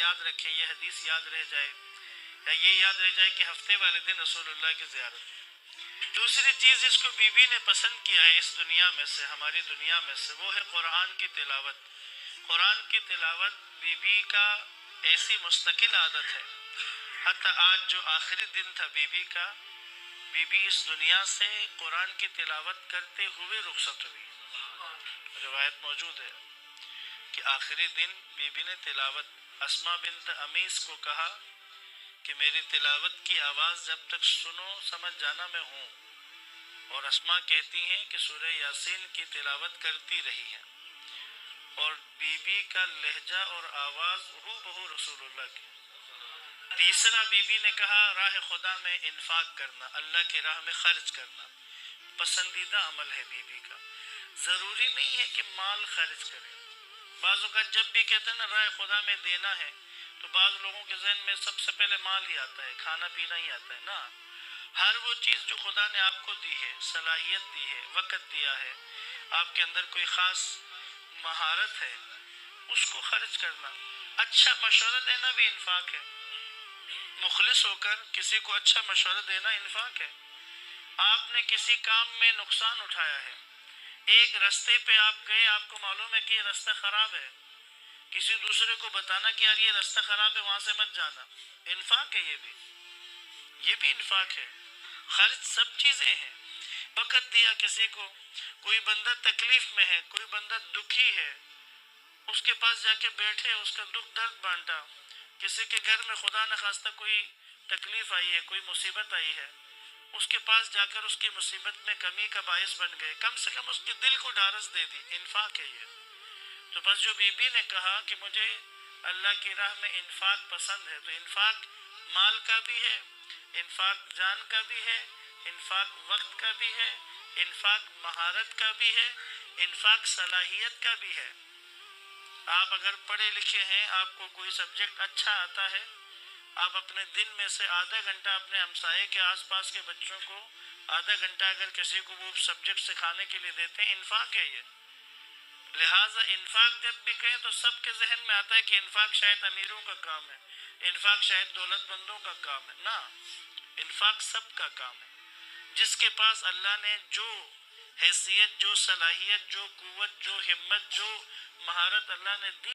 یاد رکھیں، یہ حدیث یاد رہ جائے، یا یہ یاد رہ جائے کہ ہفتے والے دن رسول اللہ کی زیارت۔ دوسری چیز جس کو بی بی نے پسند کیا ہے اس دنیا میں سے، ہماری دنیا میں سے، وہ ہے قرآن کی تلاوت۔ قرآن کی تلاوت بی بی کا ایسی مستقل عادت ہے، حتیٰ آج جو آخری دن تھا بی بی کا، بی بی اس دنیا سے قرآن کی تلاوت کرتے ہوئے رخصت ہوئی۔ روایت موجود ہے کہ آخری دن بی بی نے تلاوت، اسماء بنت امیس کو کہا کہ میری تلاوت کی آواز جب تک سنو سمجھ جانا میں ہوں، اور اسماء کہتی ہیں کہ سورہ یاسین کی تلاوت کرتی رہی ہے، اور بی بی کا لہجہ اور آواز ہو بہو رسول اللہ کی۔ تیسرا بی بی نے کہا راہ خدا میں انفاق کرنا، اللہ کی راہ میں خرچ کرنا پسندیدہ عمل ہے بی بی کا۔ ضروری نہیں ہے کہ مال خرچ کرے، بعض اوقات جب بھی کہتے ہیں نا راہ خدا میں دینا ہے، تو بعض لوگوں کے ذہن میں سب سے پہلے مال ہی آتا ہے، کھانا پینا ہی آتا ہے نا۔ ہر وہ چیز جو خدا نے آپ کو دی ہے، صلاحیت دی ہے، وقت دیا ہے، آپ کے اندر کوئی خاص مہارت ہے، اس کو خرچ کرنا۔ اچھا مشورہ دینا بھی انفاق ہے، مخلص ہو کر کسی کو اچھا مشورہ دینا انفاق ہے۔ آپ نے کسی کام میں نقصان اٹھایا ہے، ایک رستے پہ آپ گئے، آپ کو معلوم ہے کہ یہ رستہ خراب ہے، کسی دوسرے کو بتانا کہ یار یہ رستہ خراب ہے وہاں سے مت جانا، انفاق ہے، یہ بھی انفاق ہے۔ خرچ سب چیزیں ہیں۔ وقت دیا کسی کو، کوئی بندہ تکلیف میں ہے، کوئی بندہ دکھی ہے، اس کے پاس جا کے بیٹھے، اس کا دکھ درد بانٹا۔ کسی کے گھر میں خدا نخواستہ کوئی تکلیف آئی ہے، کوئی مصیبت آئی ہے، اس کے پاس جا کر اس کی مصیبت میں کمی کا باعث بن گئے، کم سے کم اس کے دل کو ڈھارس دے دی، انفاق ہے یہ۔ تو بس جو بی بی نے کہا کہ مجھے اللہ کی راہ میں انفاق پسند ہے، تو انفاق مال کا بھی ہے، انفاق جان کا بھی ہے، انفاق وقت کا بھی ہے، انفاق مہارت کا بھی ہے، انفاق صلاحیت کا بھی ہے۔ آپ اگر پڑھے لکھے ہیں، آپ کو کوئی سبجیکٹ اچھا آتا ہے، آپ اپنے دن میں سے آدھا گھنٹہ اپنے ہمسائے کے آس پاس کے بچوں کو آدھا گھنٹہ اگر کسی کو وہ سبجیکٹ سکھانے کے لیے دیتے ہیں، انفاق ہے یہ۔ لہٰذا انفاق جب بھی کہیں تو سب کے ذہن میں آتا ہے کہ انفاق شاید امیروں کا کام ہے، انفاق شاید دولت مندوں کا کام ہے، نا، انفاق سب کا کام ہے۔ جس کے پاس اللہ نے جو حیثیت، جو صلاحیت، جو قوت، جو ہمت، جو مہارت اللہ نے دی